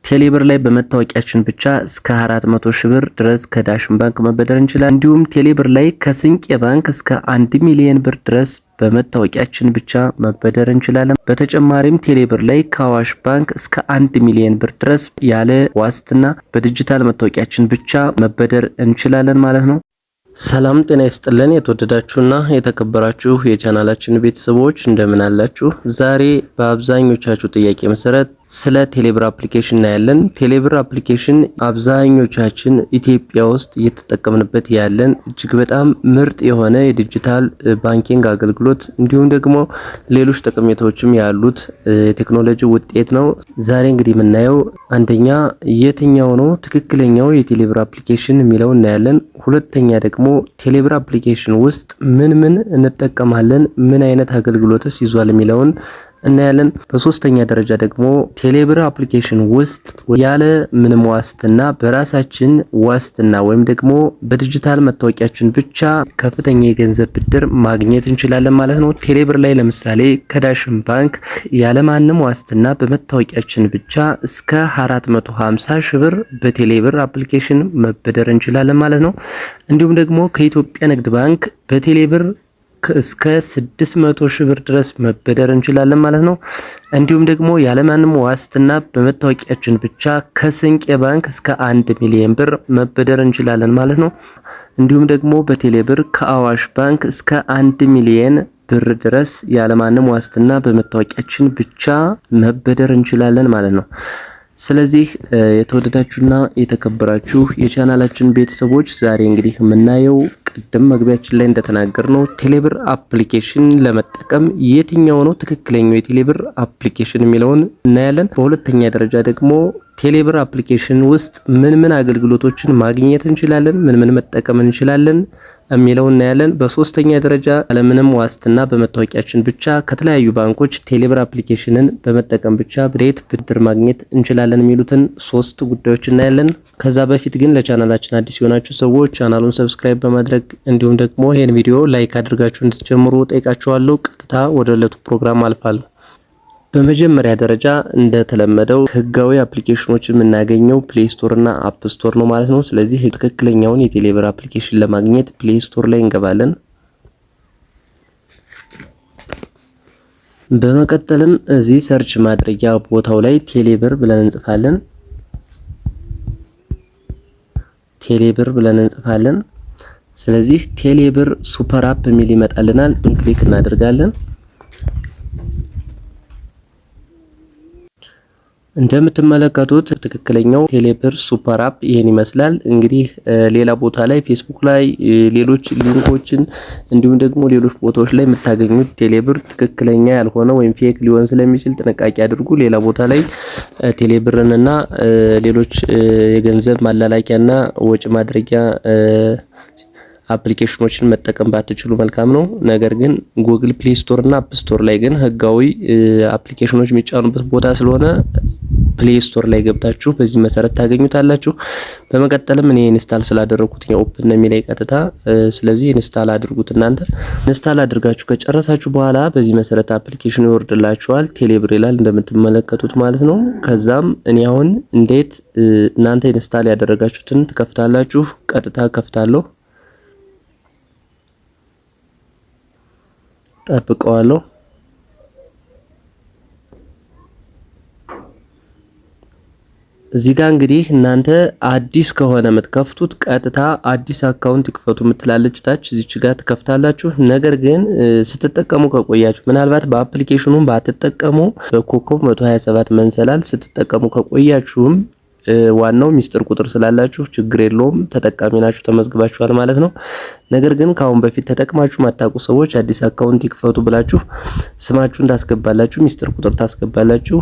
ቴሌብር ላይ በመታወቂያችን ብቻ እስከ 400 ሺህ ብር ድረስ ከዳሽን ባንክ መበደር እንችላለን። እንዲሁም ቴሌብር ላይ ከስንቄ ባንክ እስከ 1 ሚሊዮን ብር ድረስ በመታወቂያችን ብቻ መበደር እንችላለን። በተጨማሪም ቴሌብር ላይ ከአዋሽ ባንክ እስከ 1 ሚሊዮን ብር ድረስ ያለ ዋስትና በዲጂታል መታወቂያችን ብቻ መበደር እንችላለን ማለት ነው። ሰላም ጤና ይስጥልን። የተወደዳችሁና የተከበራችሁ የቻናላችን ቤተሰቦች እንደምን አላችሁ? ዛሬ በአብዛኞቻችሁ ጥያቄ መሰረት ስለ ቴሌብር አፕሊኬሽን እናያለን። ቴሌብር አፕሊኬሽን አብዛኞቻችን ኢትዮጵያ ውስጥ እየተጠቀምንበት ያለን እጅግ በጣም ምርጥ የሆነ የዲጂታል ባንኪንግ አገልግሎት እንዲሁም ደግሞ ሌሎች ጠቀሜታዎችም ያሉት የቴክኖሎጂ ውጤት ነው። ዛሬ እንግዲህ የምናየው አንደኛ የትኛው ነው ትክክለኛው የቴሌብር አፕሊኬሽን የሚለው እናያለን። ሁለተኛ ደግሞ ቴሌብር አፕሊኬሽን ውስጥ ምን እንጠቀማለን፣ ምን አይነት አገልግሎትስ ይዟል የሚለውን እናያለን። በሶስተኛ ደረጃ ደግሞ ቴሌብር አፕሊኬሽን ውስጥ ያለ ምንም ዋስትና በራሳችን ዋስትና ወይም ደግሞ በዲጂታል መታወቂያችን ብቻ ከፍተኛ የገንዘብ ብድር ማግኘት እንችላለን ማለት ነው። ቴሌብር ላይ ለምሳሌ ከዳሽን ባንክ ያለ ማንም ዋስትና በመታወቂያችን ብቻ እስከ 450 ሺህ ብር በቴሌብር አፕሊኬሽን መበደር እንችላለን ማለት ነው። እንዲሁም ደግሞ ከኢትዮጵያ ንግድ ባንክ በቴሌብር እስከ 600 ሺህ ብር ድረስ መበደር እንችላለን ማለት ነው። እንዲሁም ደግሞ ያለማንም ዋስትና በመታወቂያችን ብቻ ከስንቄ ባንክ እስከ 1 ሚሊዮን ብር መበደር እንችላለን ማለት ነው። እንዲሁም ደግሞ በቴሌብር ከአዋሽ ባንክ እስከ 1 ሚሊዮን ብር ድረስ ያለማንም ዋስትና በመታወቂያችን ብቻ መበደር እንችላለን ማለት ነው። ስለዚህ የተወደዳችሁና የተከበራችሁ የቻናላችን ቤተሰቦች ዛሬ እንግዲህ የምናየው ቅድም መግቢያችን ላይ እንደተናገርነው ቴሌብር አፕሊኬሽን ለመጠቀም የትኛው ነው ትክክለኛው የቴሌብር አፕሊኬሽን የሚለውን እናያለን። በሁለተኛ ደረጃ ደግሞ ቴሌብር አፕሊኬሽን ውስጥ ምን አገልግሎቶችን ማግኘት እንችላለን፣ ምን መጠቀም እንችላለን የሚለው እናያለን። በሶስተኛ ደረጃ ያለምንም ዋስትና በመታወቂያችን ብቻ ከተለያዩ ባንኮች ቴሌብር አፕሊኬሽንን በመጠቀም ብቻ እንዴት ብድር ማግኘት እንችላለን የሚሉትን ሶስት ጉዳዮች እናያለን። ከዛ በፊት ግን ለቻናላችን አዲስ የሆናችሁ ሰዎች ቻናሉን ሰብስክራይብ በማድረግ እንዲሁም ደግሞ ይሄን ቪዲዮ ላይክ አድርጋችሁ እንድትጀምሩ ጠይቃችኋለሁ። ቀጥታ ወደ ዕለቱ ፕሮግራም አልፋለሁ። በመጀመሪያ ደረጃ እንደተለመደው ህጋዊ አፕሊኬሽኖችን የምናገኘው ፕሌይ ስቶር እና አፕ ስቶር ነው ማለት ነው። ስለዚህ ትክክለኛውን የቴሌብር አፕሊኬሽን ለማግኘት ፕሌይ ስቶር ላይ እንገባለን። በመቀጠልም እዚህ ሰርች ማድረጊያ ቦታው ላይ ቴሌብር ብለን እንጽፋለን። ቴሌብር ብለን እንጽፋለን። ስለዚህ ቴሌብር ሱፐር አፕ የሚል ይመጣልናል። ክሊክ እናደርጋለን። እንደምትመለከቱት ትክክለኛው ቴሌብር ሱፐር አፕ ይሄን ይመስላል። እንግዲህ ሌላ ቦታ ላይ ፌስቡክ ላይ ሌሎች ሊንኮችን እንዲሁም ደግሞ ሌሎች ቦታዎች ላይ የምታገኙት ቴሌብር ትክክለኛ ያልሆነ ወይም ፌክ ሊሆን ስለሚችል ጥንቃቄ አድርጉ። ሌላ ቦታ ላይ ቴሌብርንና ሌሎች የገንዘብ ማላላኪያና ወጪ ማድረጊያ አፕሊኬሽኖችን መጠቀም ባትችሉ መልካም ነው። ነገር ግን ጉግል ፕሌይ ስቶር እና አፕ ስቶር ላይ ግን ህጋዊ አፕሊኬሽኖች የሚጫኑበት ቦታ ስለሆነ ፕሌይ ስቶር ላይ ገብታችሁ በዚህ መሰረት ታገኙታላችሁ። በመቀጠልም እኔ ኢንስታል ስላደረኩት ኦፕን ነው የሚለኝ ቀጥታ። ስለዚህ ኢንስታል አድርጉት። እናንተ ኢንስታል አድርጋችሁ ከጨረሳችሁ በኋላ በዚህ መሰረት አፕሊኬሽኑ ይወርድላችኋል። ቴሌብር ይላል እንደምትመለከቱት ማለት ነው። ከዛም እኔ አሁን እንዴት እናንተ ኢንስታል ያደረጋችሁትን ትከፍታላችሁ። ቀጥታ ከፍታለሁ። ጠብቀዋለሁ። እዚህ ጋር እንግዲህ እናንተ አዲስ ከሆነ የምትከፍቱት ቀጥታ አዲስ አካውንት ይክፈቱ የምትላለች ታች እዚች ጋር ትከፍታላችሁ። ነገር ግን ስትጠቀሙ ከቆያችሁ ምናልባት በአፕሊኬሽኑም ባትጠቀሙ በኮከብ 127 መንሰላል ስትጠቀሙ ከቆያችሁም ዋናው ሚስጥር ቁጥር ስላላችሁ ችግር የለውም፣ ተጠቃሚ ናችሁ፣ ተመዝግባችኋል ማለት ነው። ነገር ግን ካሁን በፊት ተጠቅማችሁ ማታውቁ ሰዎች አዲስ አካውንት ይክፈቱ ብላችሁ ስማችሁን ታስገባላችሁ፣ ሚስጥር ቁጥር ታስገባላችሁ።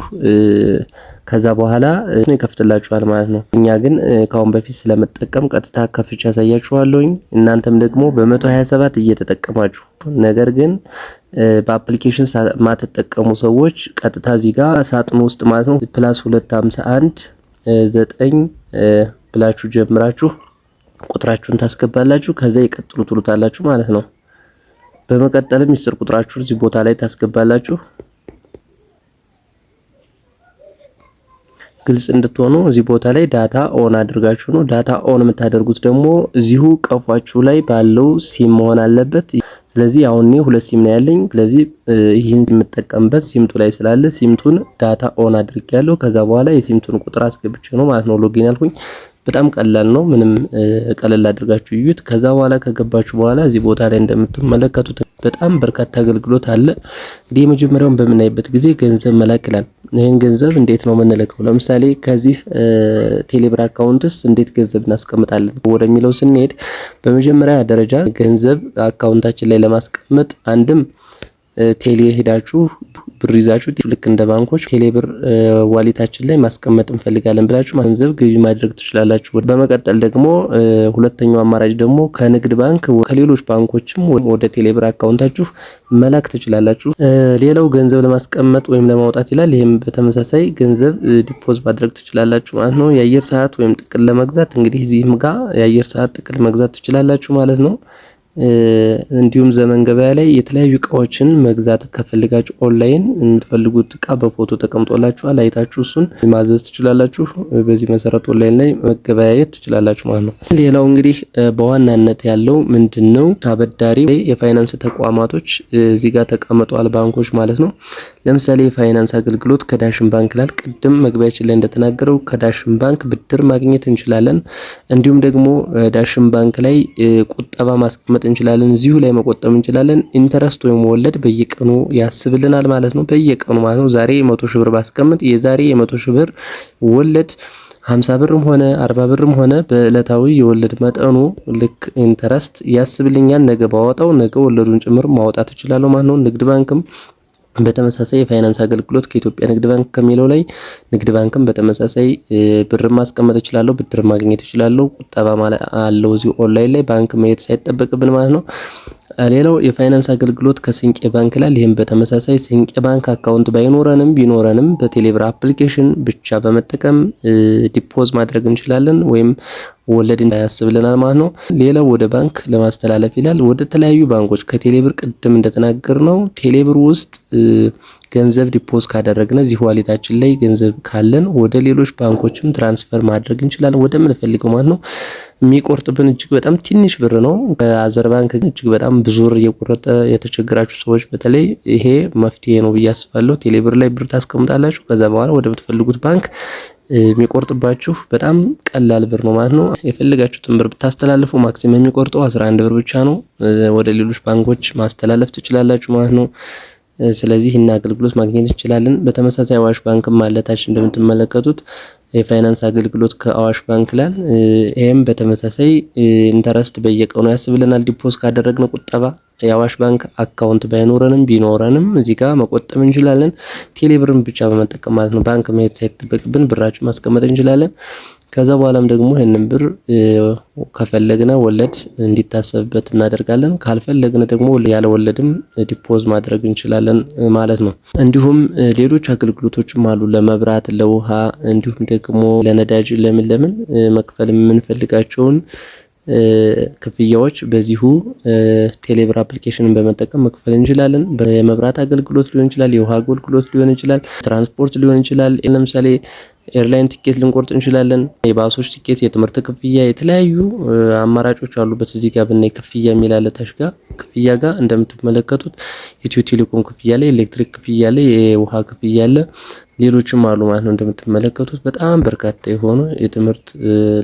ከዛ በኋላ ይከፍትላችኋል ማለት ነው። እኛ ግን ካሁን በፊት ስለመጠቀም ቀጥታ ከፍቻ ያሳያችኋለሁኝ። እናንተም ደግሞ በ127 እየተጠቀማችሁ ነገር ግን በአፕሊኬሽን ማትጠቀሙ ሰዎች ቀጥታ እዚህ ጋር ሳጥኑ ውስጥ ማለት ነው +251 9 ብላችሁ ጀምራችሁ ቁጥራችሁን ታስገባላችሁ። ከዛ ይቀጥሉ ትሉታላችሁ ማለት ነው። በመቀጠልም ሚስጥር ቁጥራችሁን እዚህ ቦታ ላይ ታስገባላችሁ። ግልጽ እንድትሆኑ እዚህ ቦታ ላይ ዳታ ኦን አድርጋችሁ ነው። ዳታ ኦን የምታደርጉት ደግሞ እዚሁ ቀፏችሁ ላይ ባለው ሲም መሆን አለበት። ስለዚህ አሁን እኔ 2 ሲም ነው ያለኝ። ስለዚህ ይህን የምጠቀምበት ሲምቱ ላይ ስላለ ሲምቱን ዳታ ኦን አድርጌያለሁ። ከዛ በኋላ የሲምቱን ቁጥር አስገብቼ ነው ማለት ነው ሎጊን ያልኩኝ። በጣም ቀላል ነው። ምንም ቀለል አድርጋችሁ እዩት። ከዛ በኋላ ከገባችሁ በኋላ እዚህ ቦታ ላይ እንደምትመለከቱት በጣም በርካታ አገልግሎት አለ። እንግዲህ የመጀመሪያውን በምናይበት ጊዜ ገንዘብ መላክ ይላል። ይሄን ገንዘብ እንዴት ነው የምንልከው? ለምሳሌ ከዚህ ቴሌብር አካውንትስ እንዴት ገንዘብ እናስቀምጣለን ወደሚለው ስንሄድ በመጀመሪያ ደረጃ ገንዘብ አካውንታችን ላይ ለማስቀመጥ አንድም ቴሌ ሄዳችሁ ብር ይዛችሁ ልክ እንደ ባንኮች ቴሌብር ዋሌታችን ላይ ማስቀመጥ እንፈልጋለን ብላችሁ ገንዘብ ገቢ ማድረግ ትችላላችሁ። በመቀጠል ደግሞ ሁለተኛው አማራጭ ደግሞ ከንግድ ባንክ ከሌሎች ባንኮችም ወደ ቴሌብር አካውንታችሁ መላክ ትችላላችሁ። ሌላው ገንዘብ ለማስቀመጥ ወይም ለማውጣት ይላል። ይሄም በተመሳሳይ ገንዘብ ዲፖዝ ማድረግ ትችላላችሁ ማለት ነው። የአየር ሰዓት ወይም ጥቅል ለመግዛት እንግዲህ እዚህም ጋር የአየር ሰዓት ጥቅል መግዛት ትችላላችሁ ማለት ነው። እንዲሁም ዘመን ገበያ ላይ የተለያዩ እቃዎችን መግዛት ከፈልጋችሁ ኦንላይን የምትፈልጉት እቃ በፎቶ ተቀምጦላችኋል፣ አይታችሁ እሱን ማዘዝ ትችላላችሁ። በዚህ መሰረት ኦንላይን ላይ መገበያየት ትችላላችሁ ማለት ነው። ሌላው እንግዲህ በዋናነት ያለው ምንድነው አበዳሪ የፋይናንስ ተቋማቶች እዚህ ጋር ተቀምጠዋል፣ ባንኮች ማለት ነው። ለምሳሌ የፋይናንስ አገልግሎት ከዳሽን ባንክ ላይ ቅድም መግቢያችን ላይ እንደተናገረው ከዳሽን ባንክ ብድር ማግኘት እንችላለን። እንዲሁም ደግሞ ዳሽን ባንክ ላይ ቁጠባ ማስቀመጥ እንችላለን። እዚሁ ላይ መቆጠብ እንችላለን። ኢንተረስት ወይም ወለድ በየቀኑ ያስብልናል ማለት ነው። በየቀኑ ማለት ነው። ዛሬ 100 ሺህ ብር ባስቀምጥ የዛሬ 100 ሺህ ብር ወለድ 50 ብርም ሆነ 40 ብርም ሆነ በእለታዊ የወለድ መጠኑ ልክ ኢንተረስት ያስብልኛል። ነገ ባወጣው ነገ ወለዱን ጭምር ማውጣት እችላለሁ ማለት ነው። ንግድ ባንክም በተመሳሳይ የፋይናንስ አገልግሎት ከኢትዮጵያ ንግድ ባንክ ከሚለው ላይ ንግድ ባንክም በተመሳሳይ ብር ማስቀመጥ እችላለሁ፣ ብድር ማግኘት እችላለሁ። ቁጠባ ማለት አለው እዚሁ ኦንላይን ላይ ባንክ መሄድ ሳይጠበቅብን ማለት ነው። ሌላው የፋይናንስ አገልግሎት ከስንቄ ባንክ ላይ ይሄም በተመሳሳይ ስንቄ ባንክ አካውንት ቢኖረንም በቴሌብር አፕሊኬሽን ብቻ በመጠቀም ዲፖዝ ማድረግ እንችላለን ወይም ወለድ ያስብልናል ማለት ነው። ሌላው ወደ ባንክ ለማስተላለፍ ይላል። ወደ ተለያዩ ባንኮች ከቴሌብር ቅድም እንደተናገር ነው ቴሌብር ውስጥ ገንዘብ ዲፖዝ ካደረግነ እዚህ ዋሌታችን ላይ ገንዘብ ካለን ወደ ሌሎች ባንኮችም ትራንስፈር ማድረግ እንችላለን ወደ ምንፈልገው ማለት ነው። የሚቆርጥብን እጅግ በጣም ትንሽ ብር ነው። ከአዘር ባንክ እጅግ በጣም ብዙ ብር እየቆረጠ የተቸገራችሁ ሰዎች በተለይ ይሄ መፍትሄ ነው ብዬ አስባለሁ። ቴሌብር ላይ ብር ታስቀምጣላችሁ። ከዛ በኋላ ወደ ምትፈልጉት ባንክ የሚቆርጥባችሁ በጣም ቀላል ብር ነው ማለት ነው። የፈለጋችሁትን ብር ብታስተላልፉ ማክሲመም የሚቆርጠው 11 ብር ብቻ ነው። ወደ ሌሎች ባንኮች ማስተላለፍ ትችላላችሁ ማለት ነው። ስለዚህ ይህን አገልግሎት ማግኘት እንችላለን። በተመሳሳይ አዋሽ ባንክም አለታች እንደምትመለከቱት የፋይናንስ አገልግሎት ከአዋሽ ባንክ ላይ ይሄም በተመሳሳይ ኢንተረስት በየቀኑ ያስብልናል። ዲፖዝ ካደረግነው ቁጠባ የአዋሽ ባንክ አካውንት ቢኖረንም እዚህ ጋር መቆጠብ እንችላለን። ቴሌብርን ብቻ በመጠቀም ማለት ነው። ባንክ መሄድ ሳይጠበቅብን ብራችን ማስቀመጥ እንችላለን። ከዛ በኋላም ደግሞ ይሄንን ብር ከፈለግነ ወለድ እንዲታሰብበት እናደርጋለን። ካልፈለግነ ደግሞ ያለ ወለድም ዲፖዝ ማድረግ እንችላለን ማለት ነው። እንዲሁም ሌሎች አገልግሎቶችም አሉ ለመብራት፣ ለውሃ እንዲሁም ደግሞ ለነዳጅ ለምን መክፈል የምንፈልጋቸውን ክፍያዎች በዚሁ ቴሌብር አፕሊኬሽንን በመጠቀም መክፈል እንችላለን። የመብራት አገልግሎት ሊሆን ይችላል፣ የውሃ አገልግሎት ሊሆን ይችላል፣ ትራንስፖርት ሊሆን ይችላል። ለምሳሌ ኤርላይን ቲኬት ልንቆርጥ እንችላለን። የባሶች ቲኬት፣ የትምህርት ክፍያ፣ የተለያዩ አማራጮች አሉበት። እዚህ ጋር ብናይ ክፍያ የሚል አለ ታች ጋር ክፍያ ጋር እንደምትመለከቱት ኢትዮ ቴሌኮም ክፍያ አለ፣ ኤሌክትሪክ ክፍያ አለ፣ የውሃ ክፍያ አለ፣ ሌሎችም አሉ ማለት ነው። እንደምትመለከቱት በጣም በርካታ የሆኑ የትምህርት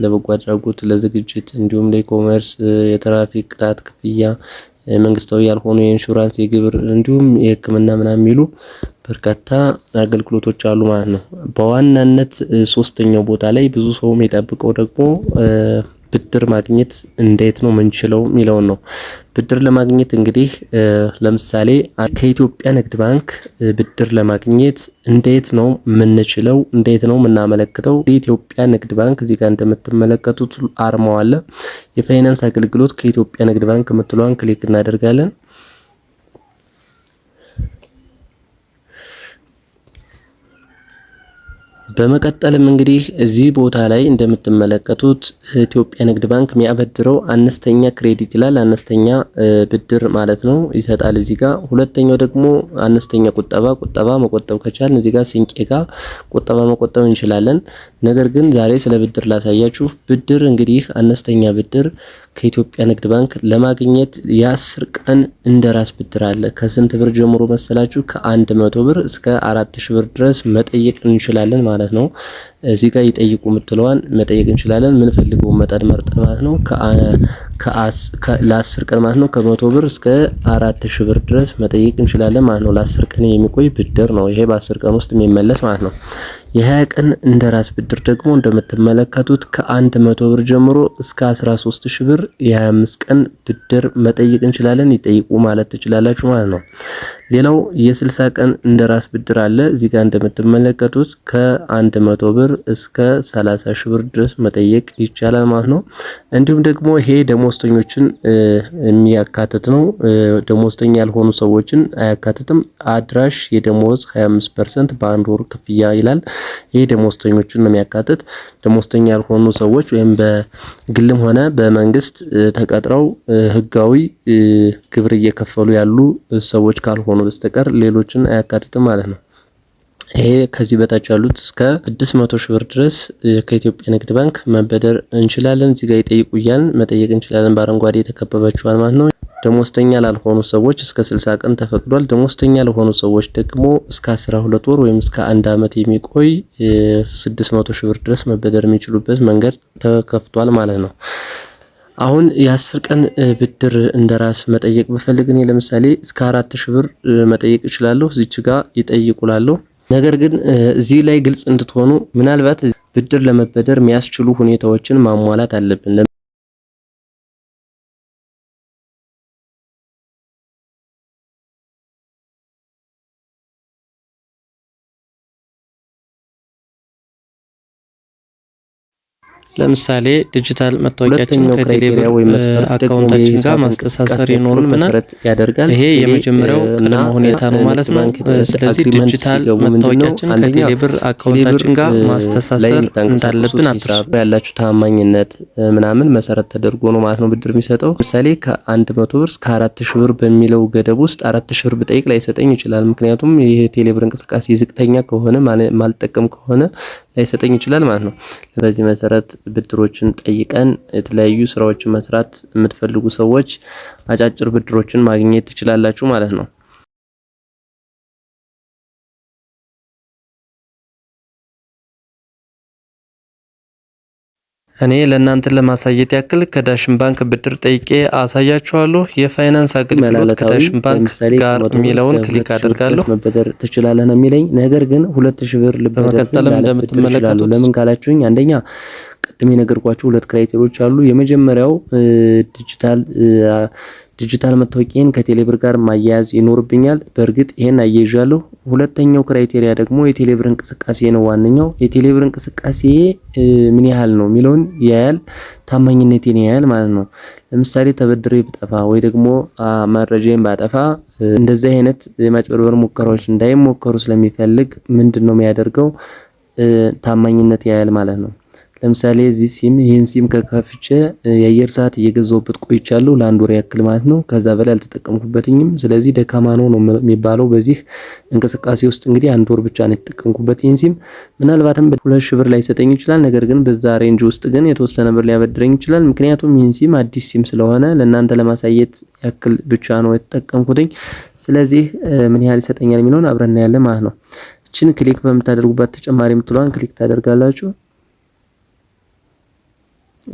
ለበጎ አድራጎት፣ ለዝግጅት እንዲሁም ለኢኮመርስ፣ የትራፊክ ቅጣት ክፍያ፣ መንግስታዊ ያልሆኑ የኢንሹራንስ፣ የግብር እንዲሁም የሕክምና ምናምን የሚሉ በርካታ አገልግሎቶች አሉ ማለት ነው። በዋናነት ሶስተኛው ቦታ ላይ ብዙ ሰው የሚጠብቀው ደግሞ ብድር ማግኘት እንዴት ነው ምንችለው የሚለውን ነው። ብድር ለማግኘት እንግዲህ ለምሳሌ ከኢትዮጵያ ንግድ ባንክ ብድር ለማግኘት እንዴት ነው ምንችለው? እንዴት ነው ምናመለክተው? የኢትዮጵያ ንግድ ባንክ እዚህ ጋር እንደምትመለከቱት አርማው አለ። የፋይናንስ አገልግሎት ከኢትዮጵያ ንግድ ባንክ የምትለዋን ክሊክ እናደርጋለን። በመቀጠልም እንግዲህ እዚህ ቦታ ላይ እንደምትመለከቱት ኢትዮጵያ ንግድ ባንክ የሚያበድረው አነስተኛ ክሬዲት ይላል። አነስተኛ ብድር ማለት ነው ይሰጣል እዚህ ጋር። ሁለተኛው ደግሞ አነስተኛ ቁጠባ መቆጠብ ከቻልን እዚህ ጋር ሲንቄ ጋር ቁጠባ መቆጠብ እንችላለን። ነገር ግን ዛሬ ስለ ብድር ላሳያችሁ። ብድር እንግዲህ አነስተኛ ብድር ከኢትዮጵያ ንግድ ባንክ ለማግኘት የ10 ቀን እንደራስ ብድር አለ። ከስንት ብር ጀምሮ መሰላችሁ? ከ100 ብር እስከ 4000 ብር ድረስ መጠየቅ እንችላለን ማለት ነው። እዚህ ጋር ይጠይቁ የምትለዋን መጠየቅ እንችላለን። ምን ፈልገው መጠን መርጠን ማለት ነው። ለ10 ቀን ማለት ነው ከ100 ብር እስከ 4000 ብር ድረስ መጠየቅ እንችላለን ማለት ነው። ለ10 ቀን የሚቆይ ብድር ነው ይሄ፣ በ10 ቀን ውስጥ የሚመለስ ማለት ነው። የ20 ቀን እንደራስ ብድር ደግሞ እንደምትመለከቱት ከ100 ብር ጀምሮ እስከ 13000 ብር የ25 ቀን ብድር መጠየቅ እንችላለን። ይጠይቁ ማለት ትችላላችሁ ማለት ነው። ሌላው የ60 ቀን እንደራስ ብድር አለ። እዚህ ጋር እንደምትመለከቱት ከ100 ብር እስከ 30000 ብር ድረስ መጠየቅ ይቻላል ማለት ነው። እንዲሁም ደግሞ ይሄ ደሞዝተኞችን የሚያካትት ነው። ደሞዝተኛ ያልሆኑ ሰዎችን አያካትትም። አድራሽ የደሞዝ 25% በአንድ ወር ክፍያ ይላል። ይሄ ደሞዝተኞችን ነው የሚያካትት። ደሞዝተኛ ያልሆኑ ሰዎች ወይም በግልም ሆነ በመንግስት ተቀጥረው ህጋዊ ግብር እየከፈሉ ያሉ ሰዎች ካልሆኑ በስተቀር ሌሎችን አያካትትም ማለት ነው። ይሄ ከዚህ በታች ያሉት እስከ 600 ሺህ ብር ድረስ ከኢትዮጵያ ንግድ ባንክ መበደር እንችላለን። እዚህ ጋር ይጠይቁ እያልን መጠየቅ እንችላለን። በአረንጓዴ የተከበበችዋል ማለት ነው። ደሞዝተኛ ላልሆኑ ሰዎች እስከ 60 ቀን ተፈቅዷል። ደሞዝተኛ ለሆኑ ሰዎች ደግሞ እስከ 12 ወር ወይም እስከ 1 ዓመት የሚቆይ 600 ሺህ ብር ድረስ መበደር የሚችሉበት መንገድ ተከፍቷል ማለት ነው። አሁን የ10 ቀን ብድር እንደራስ መጠየቅ ብፈልግ እኔ ለምሳሌ እስከ 4000 ብር መጠየቅ እችላለሁ። እዚች ጋር ይጠይቁላለሁ። ነገር ግን እዚህ ላይ ግልጽ እንድትሆኑ ምናልባት ብድር ለመበደር የሚያስችሉ ሁኔታዎችን ማሟላት አለብን። ለምሳሌ ዲጂታል መታወቂያችን ከቴሌብር አካውንታችን ጋር ማስተሳሰር ይኖርብናል። ይሄ የመጀመሪያው ቅድመ ሁኔታ ነው ማለት ነው። ስለዚህ ዲጂታል መታወቂያችን ከቴሌብር አካውንታችን ጋር ማስተሳሰር እንዳለብን አትርሱ። ያላችሁ ታማኝነት ምናምን መሰረት ተደርጎ ነው ማለት ነው ብድር የሚሰጠው። ለምሳሌ ከ100 ብር እስከ 4000 ብር በሚለው ገደብ ውስጥ 4000 ብር ብጠይቅ ላይሰጠኝ ይችላል። ምክንያቱም ይሄ ቴሌብር እንቅስቃሴ ዝቅተኛ ከሆነ ማልጠቀም ከሆነ ላይሰጠኝ ይችላል ማለት ነው። በዚህ መሰረት ብድሮችን ጠይቀን የተለያዩ ስራዎችን መስራት የምትፈልጉ ሰዎች አጫጭር ብድሮችን ማግኘት ትችላላችሁ ማለት ነው። እኔ ለእናንተ ለማሳየት ያክል ከዳሽን ባንክ ብድር ጠይቄ አሳያችኋለሁ። የፋይናንስ አገልግሎት ከዳሽን ባንክ ጋር የሚለውን ክሊክ አድርጋለሁ። መበደር ትችላለህ ነው የሚለኝ። ነገር ግን 2000 ብር በመቀጠልም እንደምትመለከቱት ለምን ካላችሁኝ አንደኛ ቅድም የነገርኳችሁ ሁለት ክራይቴሪያዎች አሉ። የመጀመሪያው ዲጂታል መታወቂያን ከቴሌብር ጋር ማያያዝ ይኖርብኛል። በእርግጥ ይሄን አያይዣለሁ። ሁለተኛው ክራይቴሪያ ደግሞ የቴሌብር እንቅስቃሴ ነው። ዋነኛው የቴሌብር እንቅስቃሴ ምን ያህል ነው የሚለውን ያያል፣ ታማኝነቴን ያያል ማለት ነው። ለምሳሌ ተበድሬ ብጠፋ ወይ ደግሞ መረጃዬን ባጠፋ እንደዚህ አይነት የማጭበርበር ሙከራዎች እንዳይሞከሩ ስለሚፈልግ ምንድነው የሚያደርገው? ታማኝነት ያያል ማለት ነው። ለምሳሌ እዚህ ይሄን ሲም ከከፍቼ የአየር ሰዓት እየገዛሁበት ቆይቻለሁ ለ1 ወር ያክል ማለት ነው። ከዛ በላይ አልተጠቀምኩበትኝም። ስለዚህ ደካማ ነው የሚባለው በዚህ እንቅስቃሴ ውስጥ እንግዲህ 1 ወር ብቻ ነው የተጠቀምኩበት ይሄን ሲም። ምናልባትም 2000 ብር ላይሰጠኝ ይችላል። ነገር ግን በዛ ሬንጅ ውስጥ ግን የተወሰነ ብር ሊያበድረኝ ይችላል። ምክንያቱም ይሄን ሲም አዲስ ሲም ስለሆነ ለእናንተ ለማሳየት ያክል ብቻ ነው የተጠቀምኩትኝ። ስለዚህ ምን ያህል ይሰጠኛል የሚለውን አብረን እናያለን ማለት ነው። እቺን ክሊክ በምታደርጉበት ተጨማሪ የምትለዋን ክሊክ ታደርጋላችሁ።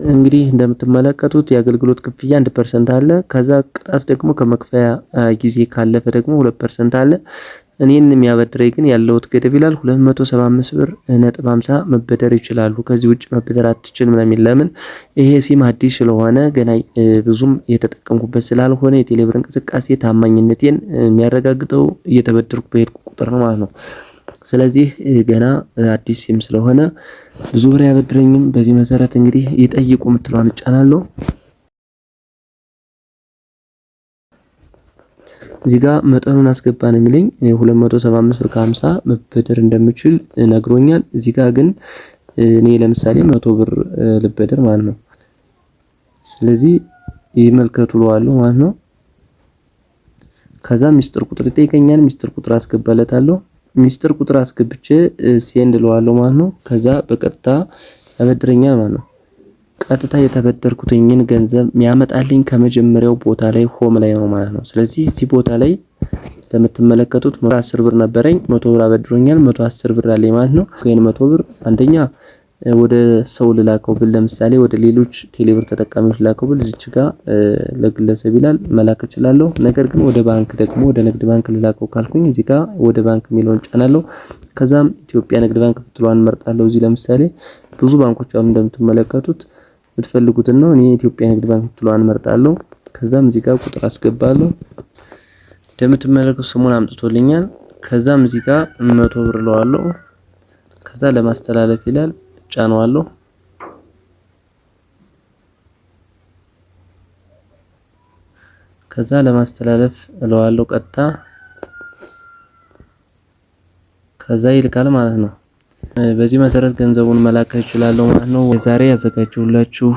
እንግዲህ እንደምትመለከቱት የአገልግሎት ክፍያ 1% አለ። ከዛ ቅጣት ደግሞ ከመክፈያ ጊዜ ካለፈ ደግሞ 2% አለ። እኔን የሚያበድረኝ ግን ያለውት ገደብ ይላል 275 ብር ነጥብ 50 መበደር ይችላሉ። ከዚህ ውጭ መበደር አትችልም ነው የሚል። ለምን? ይሄ ሲም አዲስ ስለሆነ ገና ብዙም የተጠቀምኩበት ስላልሆነ የቴሌብር እንቅስቃሴ ታማኝነቴን የሚያረጋግጠው እየተበደርኩ በሄድኩ ቁጥር ነው ማለት ነው። ስለዚህ ገና አዲስ ሲም ስለሆነ ብዙ ብር ያበድረኝም። በዚህ መሰረት እንግዲህ ይጠይቁ የምትለዋን እጫናለሁ። እዚህ ጋር መጠኑን አስገባ ነው የሚለኝ 275 ብር ከ50 መበደር እንደምችል ነግሮኛል። እዚህ ጋር ግን እኔ ለምሳሌ 100 ብር ልበደር ማለት ነው። ስለዚህ ይመልከቱ ለዋለሁ ማለት ነው። ከዛ ሚስጥር ቁጥር ይጠይቀኛል። ሚስጥር ቁጥር አስገባለታለሁ። ሚስጥር ቁጥር አስገብቼ ሴንድ ለዋለሁ ማለት ነው። ከዛ በቀጥታ ያበድረኛል ማለት ነው። ቀጥታ የተበደርኩትኝን ገንዘብ የሚያመጣልኝ ከመጀመሪያው ቦታ ላይ ሆም ላይ ነው ማለት ነው። ስለዚህ እዚህ ቦታ ላይ እንደምትመለከቱት 110 ብር ነበረኝ 100 ብር አበድሮኛል 110 ብር አለኝ ማለት ነው። ይሄን 100 ብር አንደኛ ወደ ሰው ልላከው ብል ለምሳሌ ወደ ሌሎች ቴሌብር ተጠቃሚዎች ልላከው ብል እዚች ጋር ለግለሰብ ይላል መላክ እችላለሁ። ነገር ግን ወደ ባንክ ደግሞ ወደ ንግድ ባንክ ልላከው ካልኩኝ እዚህ ጋር ወደ ባንክ የሚለውን ጫናለሁ። ከዛም ኢትዮጵያ ንግድ ባንክ ብትሏን መርጣለሁ። እዚህ ለምሳሌ ብዙ ባንኮች አሉ እንደምትመለከቱት የምትፈልጉትን ነው። እኔ ኢትዮጵያ ንግድ ባንክ ብትሏን መርጣለሁ። ከዛም እዚህ ጋር ቁጥር አስገባለሁ። እንደምትመለከቱት ስሙን አምጥቶልኛል። ከዛም እዚህ ጋር 100 ብር ለዋለሁ። ከዛ ለማስተላለፍ ይላል ጫነዋለሁ። ከዛ ለማስተላለፍ እለዋለሁ ቀጥታ። ከዛ ይልካል ማለት ነው። በዚህ መሰረት ገንዘቡን መላክ እችላለሁ ማለት ነው። ዛሬ ያዘጋጀሁላችሁ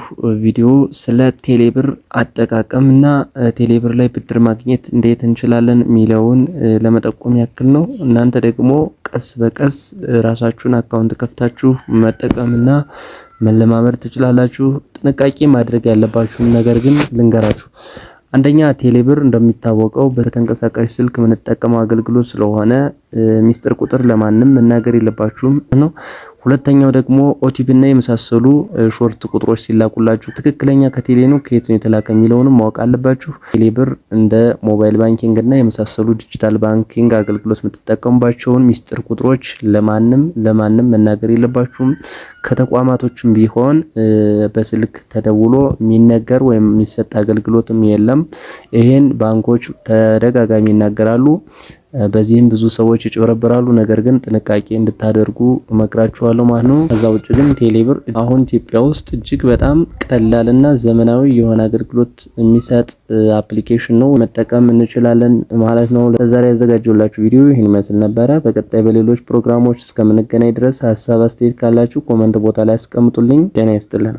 ቪዲዮ ስለ ቴሌብር አጠቃቀምና ቴሌብር ላይ ብድር ማግኘት እንዴት እንችላለን የሚለውን ለመጠቆም ያክል ነው። እናንተ ደግሞ ቀስ በቀስ ራሳችሁን አካውንት ከፍታችሁ መጠቀምና መለማመድ ትችላላችሁ። ጥንቃቄ ማድረግ ያለባችሁን ነገር ግን ልንገራችሁ። አንደኛ ቴሌብር እንደሚታወቀው በተንቀሳቃሽ ስልክ የምንጠቀመው አገልግሎት ስለሆነ ሚስጥር ቁጥር ለማንም መናገር የለባችሁም ነው። ሁለተኛው ደግሞ ኦቲፒ እና የመሳሰሉ ሾርት ቁጥሮች ሲላኩላችሁ ትክክለኛ ከቴሌ ነው ከየት ነው የተላከ የሚለውንም ማወቅ አለባችሁ። ቴሌብር እንደ ሞባይል ባንኪንግ እና የመሳሰሉ ዲጂታል ባንኪንግ አገልግሎት የምትጠቀሙባቸውን ሚስጥር ቁጥሮች ለማንም መናገር የለባችሁም። ከተቋማቶችም ቢሆን በስልክ ተደውሎ የሚነገር ወይም የሚሰጥ አገልግሎትም የለም። ይሄን ባንኮች ተደጋጋሚ ይናገራሉ። በዚህም ብዙ ሰዎች ይጭበረበራሉ። ነገር ግን ጥንቃቄ እንድታደርጉ እመክራችኋለሁ ማለት ነው። ከዛ ውጭ ግን ቴሌብር አሁን ኢትዮጵያ ውስጥ እጅግ በጣም ቀላልና ዘመናዊ የሆነ አገልግሎት የሚሰጥ አፕሊኬሽን ነው። መጠቀም እንችላለን ማለት ነው። ለዛሬ ያዘጋጀሁላችሁ ቪዲዮ ይህን ይመስል ነበረ። በቀጣይ በሌሎች ፕሮግራሞች እስከምንገናኝ ድረስ ሀሳብ አስተያየት ካላችሁ ኮመንት ቦታ ላይ አስቀምጡልኝ። ጤና ይስጥልን።